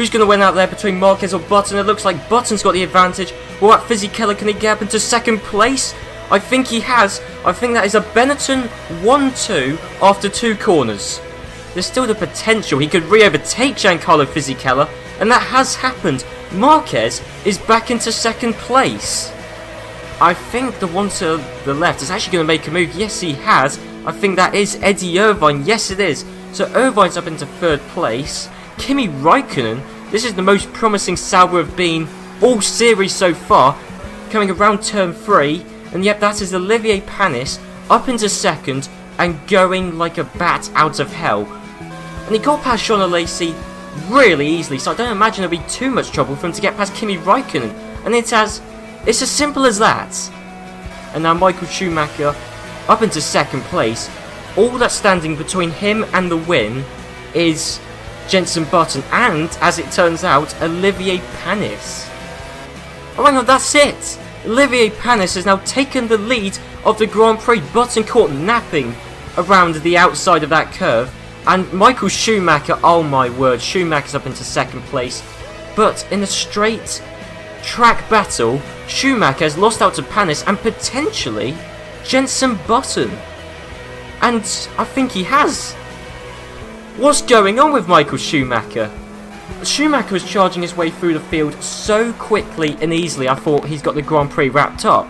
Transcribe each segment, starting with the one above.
Who's going to win out there between Marquez or Button? It looks like Button's got the advantage. Well, at Fisichella, can he get up into second place? I think he has. I think that is a Benetton 1-2 after 2 corners. There's still the potential he could re-overtake Giancarlo Fisichella, and that has happened. Marquez is back into second place. I think the one to the left is actually going to make a move. Yes, he has. I think that is Eddie Irvine. Yes, it is. So Irvine's up into third place. Kimi Räikkönen, this is the most promising Sauber have been all series so far, coming around turn 3. And yep, that is Olivier Panis up into second and going like a bat out of hell. And he got past Jean Alesi really easily, so I don't imagine there'll be too much trouble for him to get past Kimi Räikkönen. And it's as simple as that. And now Michael Schumacher up into second place. All that's standing between him and the win is Jenson Button and, as it turns out, Olivier Panis. Oh hang on, that's it! Olivier Panis has now taken the lead of the Grand Prix. Button caught napping around the outside of that curve. And Michael Schumacher, oh my word, Schumacher's up into second place. But in a straight track battle, Schumacher has lost out to Panis and potentially Jenson Button. And I think he has. What's going on with Michael Schumacher? Schumacher was charging his way through the field so quickly and easily I thought he's got the Grand Prix wrapped up.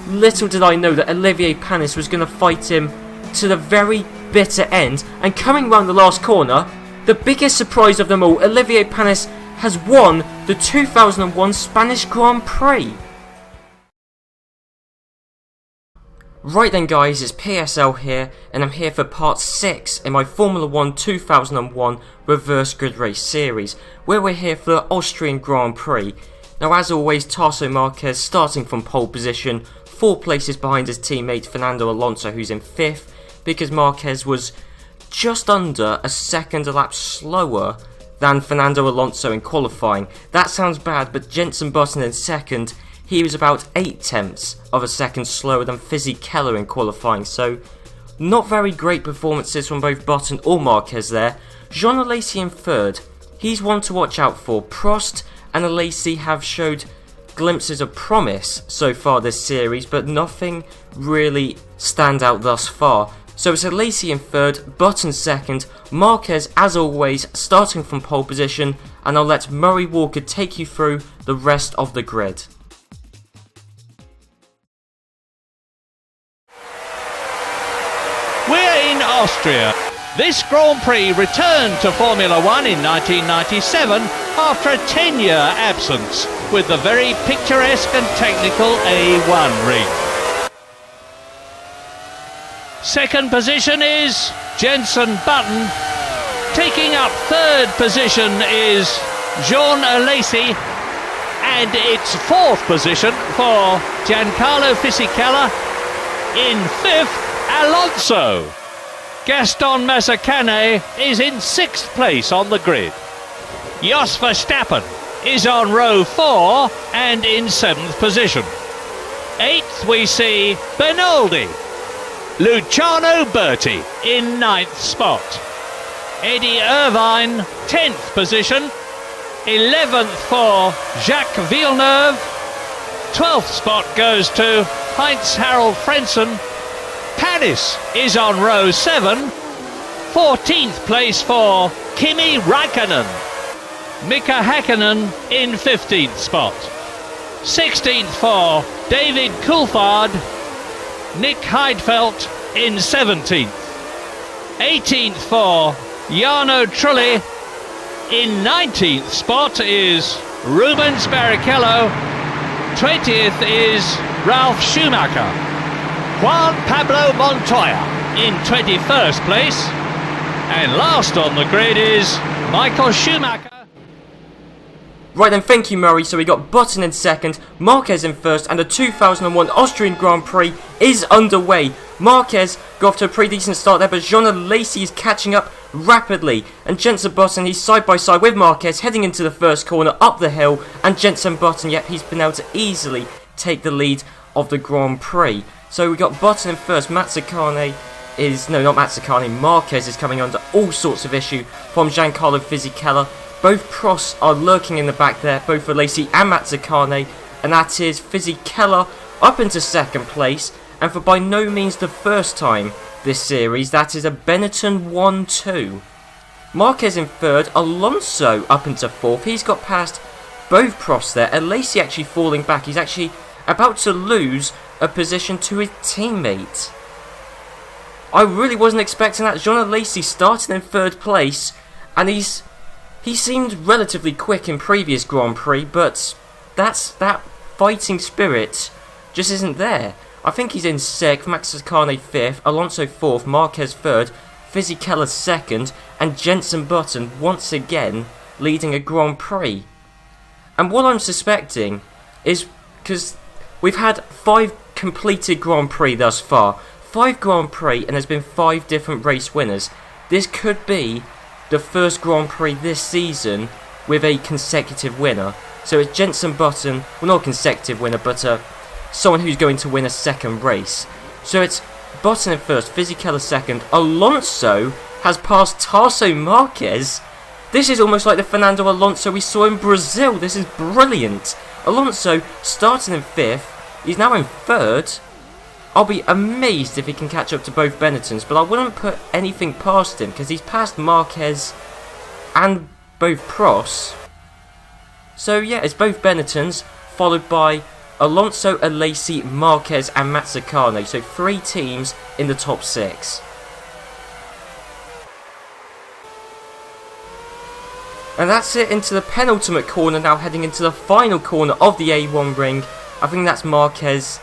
Little did I know that Olivier Panis was going to fight him to the very bitter end, and coming round the last corner, the biggest surprise of them all, Olivier Panis has won the 2001 Spanish Grand Prix. Right then guys, it's PSL here, and I'm here for part 6 in my Formula 1 2001 Reverse Grid Race series, where we're here for the Austrian Grand Prix. Now as always, Tarso Marquez starting from pole position, 4 places behind his teammate Fernando Alonso, who's in 5th, because Marquez was just under a second a lap slower than Fernando Alonso in qualifying. That sounds bad, but Jenson Button in second, he was about 8/10 of a second slower than Fisichella in qualifying, so not very great performances from both Button or Marquez there. Jean Alesi in third, he's one to watch out for. Prost and Alesi have showed glimpses of promise so far this series, but nothing really stand out thus far. So it's Alesi in third, Button second, Marquez as always starting from pole position, and I'll let Murray Walker take you through the rest of the grid. We're in Austria. This Grand Prix returned to Formula 1 in 1997 after a 10-year absence with the very picturesque and technical A1 ring. Second position is Jenson Button. Taking up third position is Jean Alesi. And it's fourth position for Giancarlo Fisichella. In 5th, Alonso. Gaston Mazzacane is in 6th place on the grid. Jos Verstappen is on row 4 and in 7th position. 8th we see Bernaldi. Luciano Berti in 9th spot. Eddie Irvine, 10th position. 11th for Jacques Villeneuve. 12th spot goes to Heinz-Harald Frentzen. Panis is on row 7. 14th place for Kimi Räikkönen. Mika Häkkinen in 15th spot. 16th for David Coulthard. Nick Heidfeld in 17th. 18th for Jarno Trulli. In 19th spot is Rubens Barrichello. 20th is Ralf Schumacher. Juan Pablo Montoya in 21st place. And last on the grid is Michael Schumacher. Right then, thank you Murray. So we got Button in second, Marquez in first, and the 2001 Austrian Grand Prix is underway. Marquez got off to a pretty decent start there, but Jean Alesi is catching up rapidly. And Jenson Button, he's side by side with Marquez, heading into the first corner up the hill. And Jenson Button, yep, he's been able to easily take the lead of the Grand Prix. So we got Button in first, Mazzacane is, no not Mazzacane, Marquez is coming under all sorts of issue from Giancarlo Fisichella. Both Prost are lurking in the back there, both Alesi and Mazzacane, and that is Fisichella up into second place, and for by no means the first time this series, that is a Benetton 1-2. Marquez in third, Alonso up into fourth. He's got past both Prost there. Alesi actually falling back. He's actually about to lose a position to his teammate. I really wasn't expecting that. Jean Alesi starting in third place, and he seemed relatively quick in previous Grand Prix, but that fighting spirit just isn't there. I think he's in sixth, Mazzacane fifth, Alonso fourth, Marquez third, Fisichella second, and Jenson Button once again leading a Grand Prix. And what I'm suspecting is, because we've had 5 completed Grand Prix thus far, 5 Grand Prix, and there's been 5 different race winners. This could be the first Grand Prix this season with a consecutive winner. So it's Jenson Button, well, not a consecutive winner, but someone who's going to win a second race. So it's Button in first, Fisichella second, Alonso has passed Tarso Marquez. This is almost like the Fernando Alonso we saw in Brazil. This is brilliant. Alonso starting in fifth, he's now in third. I'll be amazed if he can catch up to both Benettons, but I wouldn't put anything past him because he's passed Marquez and both Prost. So yeah, it's both Benettons, followed by Alonso, Alesi, Marquez and Mazzacane. So 3 teams in the top 6. And that's it into the penultimate corner, now heading into the final corner of the A1 ring. I think that's Marquez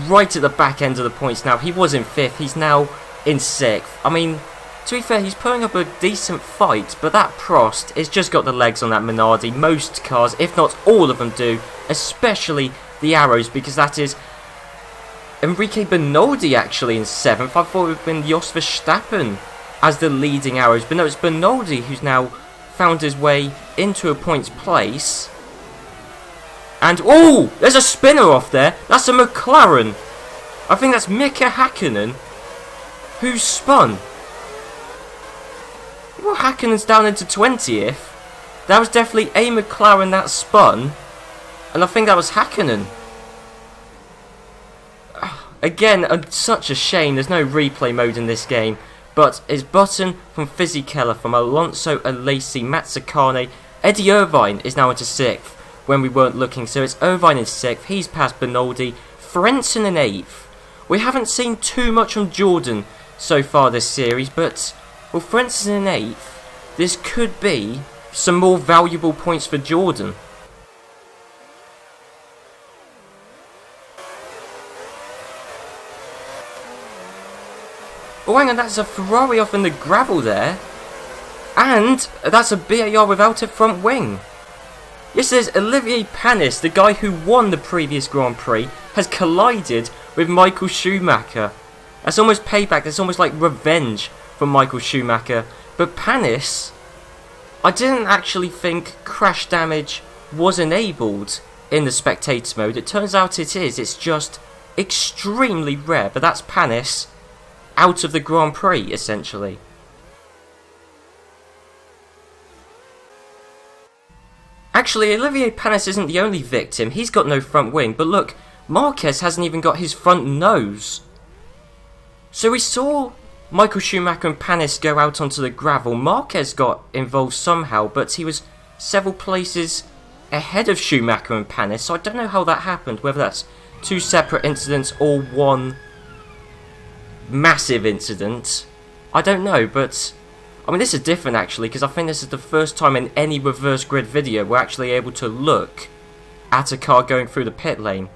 right at the back end of the points now. He was in 5th, he's now in 6th. I mean, to be fair, he's putting up a decent fight, but that Prost has just got the legs on that Minardi. Most cars, if not all of them do, especially the Arrows, because that is Enrique Bernoldi actually in 7th. I thought it would have been Jos Verstappen as the leading Arrows, but no, it's Bernoldi who's now found his way into a points place. And, oh, there's a spinner off there. That's a McLaren. I think that's Mika Hakkinen who's spun. Well, Hakkinen's down into 20th. That was definitely a McLaren that spun. And I think that was Hakkinen. Again, such a shame. There's no replay mode in this game. But it's Button from Fisichella, from Alonso, Alesi, Mazzacane. Eddie Irvine is now into 6th when we weren't looking. So it's Irvine in 6th. He's past Bernoldi. Frentzen in 8th. We haven't seen too much from Jordan so far this series. But, well, Frentzen in 8th. This could be some more valuable points for Jordan. Oh, hang on, that's a Ferrari off in the gravel there. And that's a BAR without a front wing. Yes, there's Olivier Panis, the guy who won the previous Grand Prix, has collided with Michael Schumacher. That's almost payback, that's almost like revenge from Michael Schumacher. But Panis, I didn't actually think crash damage was enabled in the Spectator mode. It turns out it is, it's just extremely rare. But that's Panis out of the Grand Prix, essentially. Actually, Olivier Panis isn't the only victim. He's got no front wing. But look, Marquez hasn't even got his front nose. So we saw Michael Schumacher and Panis go out onto the gravel. Marquez got involved somehow, but he was several places ahead of Schumacher and Panis. So I don't know how that happened, whether that's 2 separate incidents or one massive incident. I don't know, but I mean, this is different actually, because I think this is the first time in any reverse grid video we're actually able to look at a car going through the pit lane.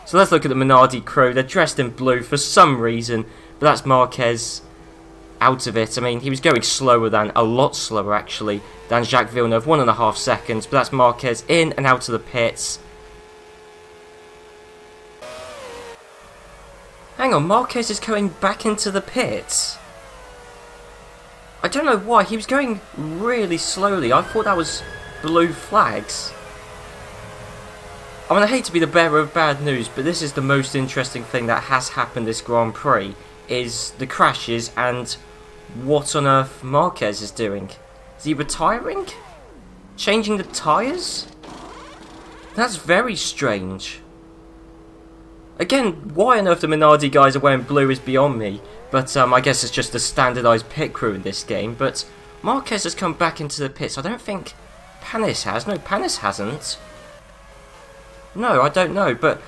So let's look at the Minardi crew. They're dressed in blue for some reason, but that's Marquez out of it. I mean, he was going slower than, a lot slower actually, than Jacques Villeneuve, 1.5 seconds, but that's Marquez in and out of the pits. Hang on, Marquez is going back into the pits. I don't know why, he was going really slowly. I thought that was blue flags. I mean, I hate to be the bearer of bad news, but this is the most interesting thing that has happened this Grand Prix, is the crashes and what on earth Marquez is doing. Is he retiring? Changing the tyres? That's very strange. Again, why on earth the Minardi guys are wearing blue is beyond me. But I guess it's just a standardised pit crew in this game. But Marquez has come back into the pits. I don't think Panis has. No, Panis hasn't. No, I don't know. But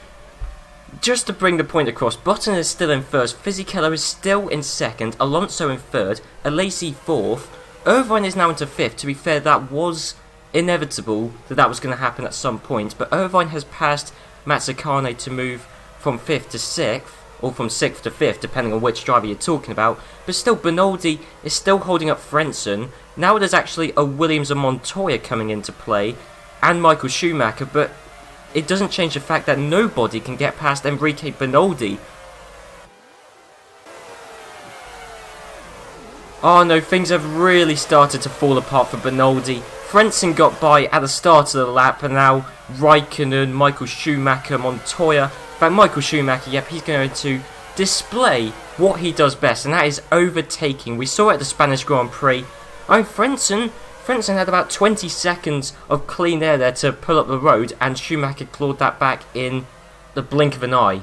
just to bring the point across, Button is still in first. Fisichella is still in second. Alonso in third. Alesi fourth. Irvine is now into fifth. To be fair, that was inevitable that was going to happen at some point. But Irvine has passed Mazzacane to move from 5th to 6th, or from 6th to 5th, depending on which driver you're talking about. But still, Benoldi is still holding up Frentzen. Now there's actually a Williams and Montoya coming into play, and Michael Schumacher, but it doesn't change the fact that nobody can get past Enrique Benoldi. Oh no, things have really started to fall apart for Benoldi. Frentzen got by at the start of the lap, and now Raikkonen, Michael Schumacher, Montoya. In fact, Michael Schumacher, yep, he's going to display what he does best, and that is overtaking. We saw it at the Spanish Grand Prix. Frentzen had about 20 seconds of clean air there to pull up the road, and Schumacher clawed that back in the blink of an eye.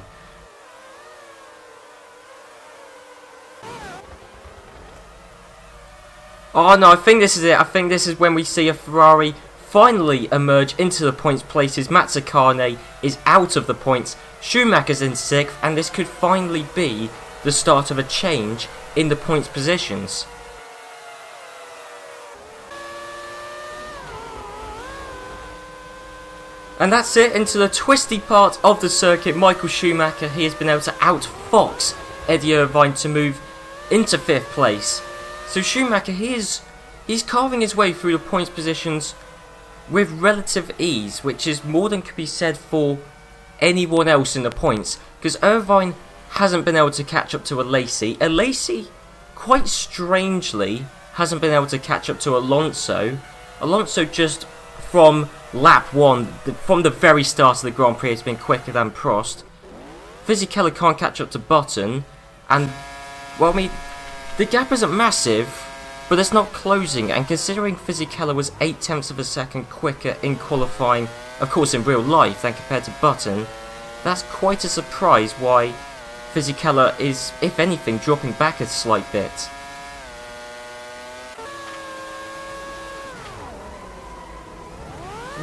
Oh no, I think this is it. I think this is when we see a Ferrari finally emerge into the points places. Mazzacane is out of the points. Schumacher's in 6th, and this could finally be the start of a change in the points positions. And that's it, into the twisty part of the circuit. Michael Schumacher, he has been able to outfox Eddie Irvine to move into 5th place. So Schumacher, he's carving his way through the points positions with relative ease, which is more than could be said for anyone else in the points, because Irvine hasn't been able to catch up to Alesi. Alesi, quite strangely, hasn't been able to catch up to Alonso. Alonso just from lap 1, from the very start of the Grand Prix, has been quicker than Prost. Fisichella can't catch up to Button, and, well, I mean, the gap isn't massive, but it's not closing, and considering Fisichella was 0.8 of a second quicker in qualifying, of course in real life, than compared to Button, that's quite a surprise why Fisichella is, if anything, dropping back a slight bit.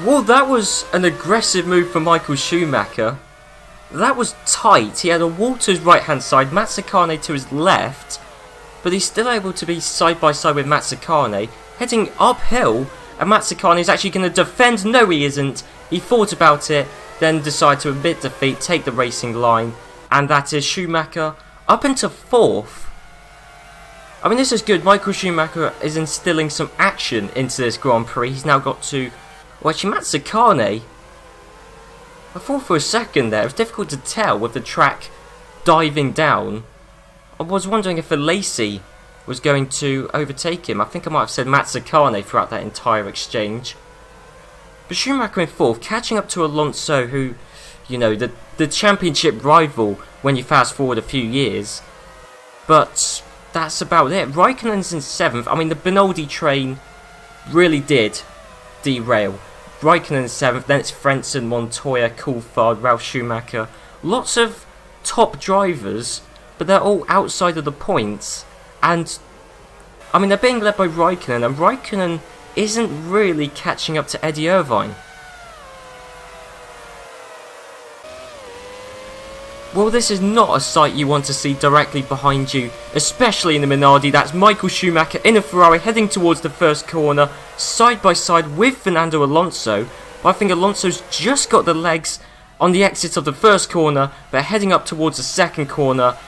Well, that was an aggressive move from Michael Schumacher. That was tight. He had a wall to his right hand side, Mazzacane to his left, but he's still able to be side by side with Mazzacane, heading uphill, and Mazzacane is actually going to defend. No, he isn't. He thought about it, then decided to admit defeat, take the racing line, and that is Schumacher up into 4th. I mean, this is good. Michael Schumacher is instilling some action into this Grand Prix. He's now got to... Well, actually, Mazzacane... I thought for a second there, it was difficult to tell with the track diving down. I was wondering if Alesi was going to overtake him. I think I might have said Mazzacane throughout that entire exchange. But Schumacher in 4th, catching up to Alonso, who, you know, the championship rival when you fast forward a few years. But that's about it. Raikkonen's in 7th. I mean, the Benoldi train really did derail. Raikkonen in 7th, then it's Frentzen, Montoya, Coulthard, Ralf Schumacher. Lots of top drivers, but they're all outside of the points. And, I mean, they're being led by Raikkonen, and Raikkonen isn't really catching up to Eddie Irvine. Well, this is not a sight you want to see directly behind you, especially in the Minardi. That's Michael Schumacher in a Ferrari heading towards the first corner, side by side with Fernando Alonso. But I think Alonso's just got the legs on the exit of the first corner, but heading up towards the second corner.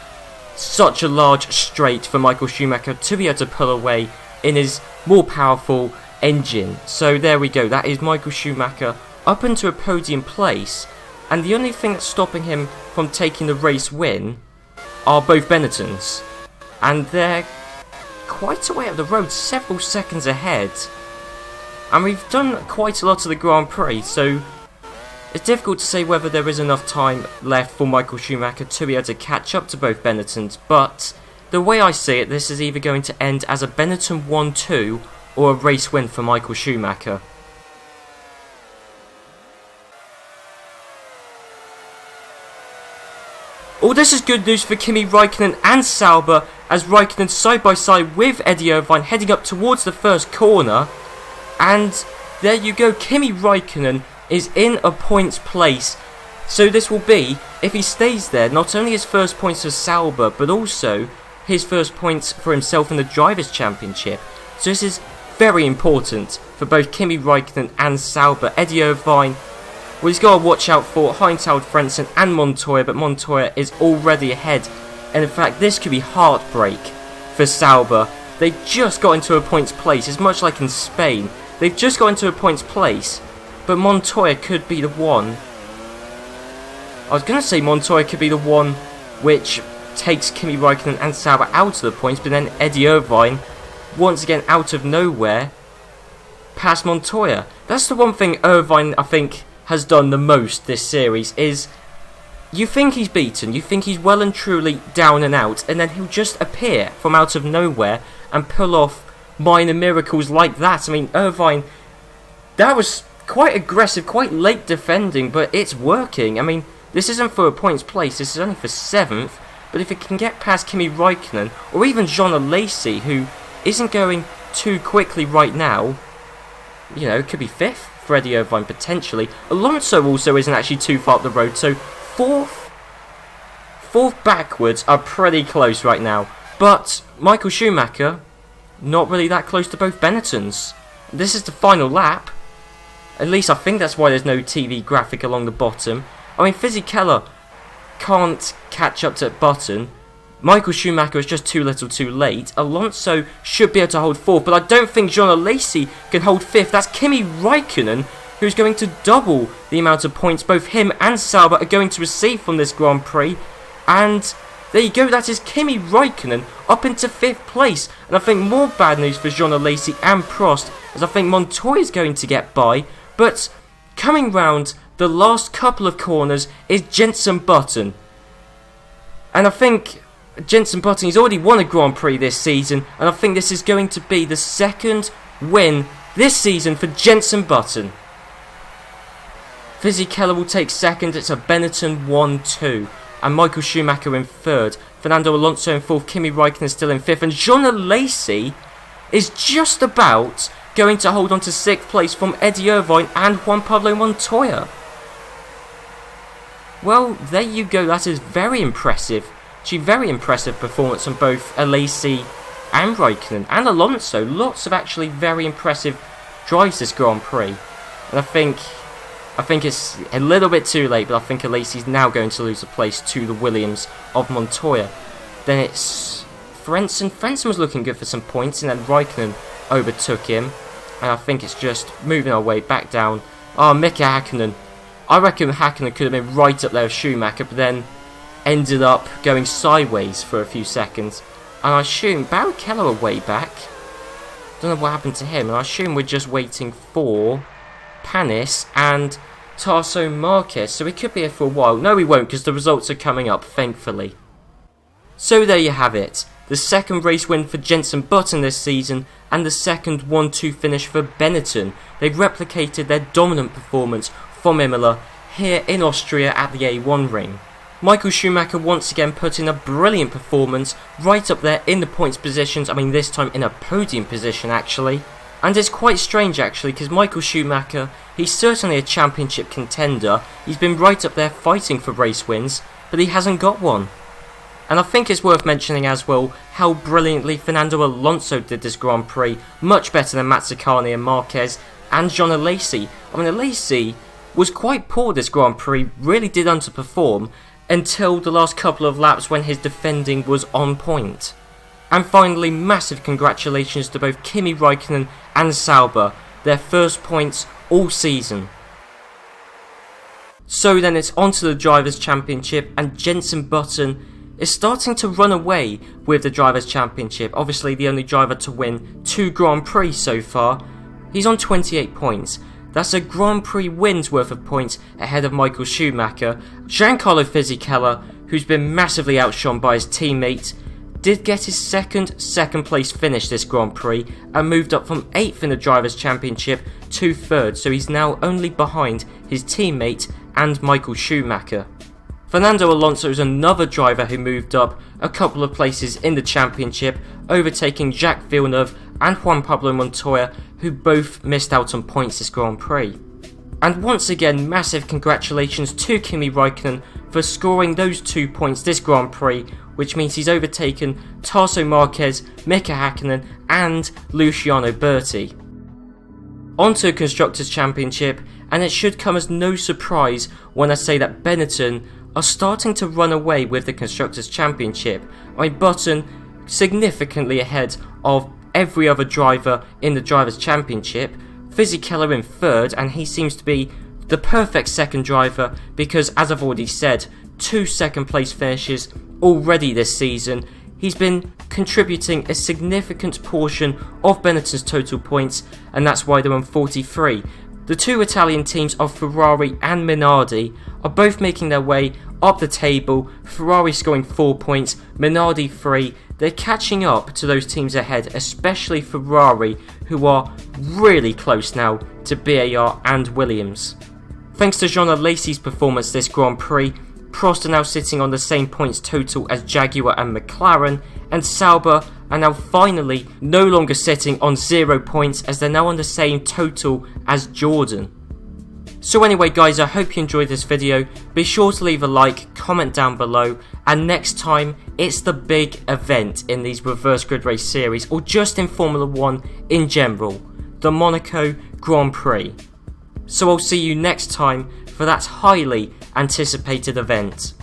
Such a large straight for Michael Schumacher to be able to pull away in his more powerful engine. So there we go, that is Michael Schumacher up into a podium place, and the only thing that's stopping him from taking the race win are both Benettons, and they're quite a way up the road, several seconds ahead. And we've done quite a lot of the Grand Prix, so it's difficult to say whether there is enough time left for Michael Schumacher to be able to catch up to both Benettons, but the way I see it, this is either going to end as a Benetton 1-2 or a race win for Michael Schumacher. All this is good news for Kimi Raikkonen and Sauber, as Raikkonen side by side with Eddie Irvine heading up towards the first corner. And there you go, Kimi Raikkonen is in a points place. So this will be, if he stays there, not only his first points for Sauber, but also his first points for himself in the Drivers' Championship. So this is very important for both Kimi Raikkonen and Sauber. Eddie Irvine, well, he's got to watch out for Heinz-Harald Frentzen and Montoya, but Montoya is already ahead. And in fact, this could be heartbreak for Sauber. They just got into a points place. It's much like in Spain. They've just got into a points place, but Montoya could be the one. I was going to say Montoya could be the one which takes Kimi Raikkonen and Sauber out of the points, but then Eddie Irvine, once again out of nowhere, past Montoya. That's the one thing Irvine, I think, has done the most this series, is you think he's beaten, you think he's well and truly down and out, and then he'll just appear from out of nowhere and pull off minor miracles like that. I mean, Irvine, that was quite aggressive, quite late defending, but it's working. I mean, this isn't for a points place, this is only for 7th, but if it can get past Kimi Raikkonen, or even Jean Alesi, who isn't going too quickly right now, you know, it could be 5th. For Eddie Irvine potentially. Alonso also isn't actually too far up the road, so fourth backwards are pretty close right now. But Michael Schumacher, not really that close to both Benettons. This is the final lap. At least I think that's why there's no TV graphic along the bottom. I mean, Fisichella can't catch up to Button. Michael Schumacher is just too little too late. Alonso should be able to hold 4th, but I don't think Jean Alesi can hold 5th. That's Kimi Raikkonen, who's going to double the amount of points both him and Sauber are going to receive from this Grand Prix. And there you go, that is Kimi Raikkonen up into 5th place. And I think more bad news for Jean Alesi and Prost, as I think Montoya is going to get by. But coming round the last couple of corners is Jenson Button. And I think Jenson Button, he's already won a Grand Prix this season, and I think this is going to be the 2nd win this season for Jenson Button. Fisichella will take 2nd, it's a Benetton 1-2, and Michael Schumacher in 3rd, Fernando Alonso in 4th, Kimi Raikkonen still in 5th, and Jean Alesi is just about going to hold on to 6th place from Eddie Irvine and Juan Pablo Montoya. Well, there you go, that is very impressive. Actually, very impressive performance on both Alesi and Raikkonen and Alonso. Lots of actually very impressive drives this Grand Prix. And I think it's a little bit too late, but I think Alesi's now going to lose a place to the Williams of Montoya. Then it's Frentzen. Frentzen was looking good for some points, and then Raikkonen overtook him. And I think it's just moving our way back down. Oh, Mika Hakkinen. I reckon Hakkinen could have been right up there with Schumacher, but then ended up going sideways for a few seconds. And I assume Barrichello are way back. Don't know what happened to him. And I assume we're just waiting for Panis and Tarso Marquez. So we could be here for a while. No, we won't, because the results are coming up, thankfully. So there you have it. The 2nd race win for Jenson Button this season, and the 2nd 1-2 finish for Benetton. They've replicated their dominant performance from Imola here in Austria at the A1 ring. Michael Schumacher once again put in a brilliant performance, right up there in the points positions, I mean this time in a podium position actually. And it's quite strange actually, because Michael Schumacher, he's certainly a championship contender, he's been right up there fighting for race wins, but he hasn't got one. And I think it's worth mentioning as well how brilliantly Fernando Alonso did this Grand Prix, much better than Mazzacane and Marquez and Jean Alesi. I mean, Alesi was quite poor this Grand Prix, really did underperform, until the last couple of laps when his defending was on point. And finally, massive congratulations to both Kimi Raikkonen and Sauber, their first points all season. So then it's on to the Drivers' Championship, and Jenson Button is starting to run away with the Drivers' Championship, obviously the only driver to win 2 Grand Prix so far. He's on 28 points. That's a Grand Prix win's worth of points ahead of Michael Schumacher. Giancarlo Fisichella, who's been massively outshone by his teammate, did get his second place finish this Grand Prix and moved up from 8th in the Drivers' Championship to 3rd, so he's now only behind his teammate and Michael Schumacher. Fernando Alonso is another driver who moved up a couple of places in the championship, overtaking Jacques Villeneuve and Juan Pablo Montoya, who both missed out on points this Grand Prix. And once again, massive congratulations to Kimi Räikkönen for scoring those 2 points this Grand Prix, which means he's overtaken Tarso Marquez, Mika Häkkinen and Luciano Berti. On to Constructors' Championship, and it should come as no surprise when I say that Benetton are starting to run away with the Constructors' Championship. Button significantly ahead of every other driver in the Drivers' Championship. Fisichella in 3rd, and he seems to be the perfect second driver because, as I've already said, 2 second place finishes already this season. He's been contributing a significant portion of Benetton's total points, and that's why they're on 43. The 2 Italian teams of Ferrari and Minardi are both making their way up the table, Ferrari scoring 4 points, Minardi 3. They're catching up to those teams ahead, especially Ferrari, who are really close now to BAR and Williams. Thanks to Jean Alesi's performance this Grand Prix, Prost are now sitting on the same points total as Jaguar and McLaren, and Sauber are now finally no longer sitting on 0 points as they're now on the same total as Jordan. So anyway guys, I hope you enjoyed this video. Be sure to leave a like, comment down below, and next time it's the big event in these reverse grid race series, or just in Formula 1 in general, the Monaco Grand Prix. So I'll see you next time for that highly anticipated event.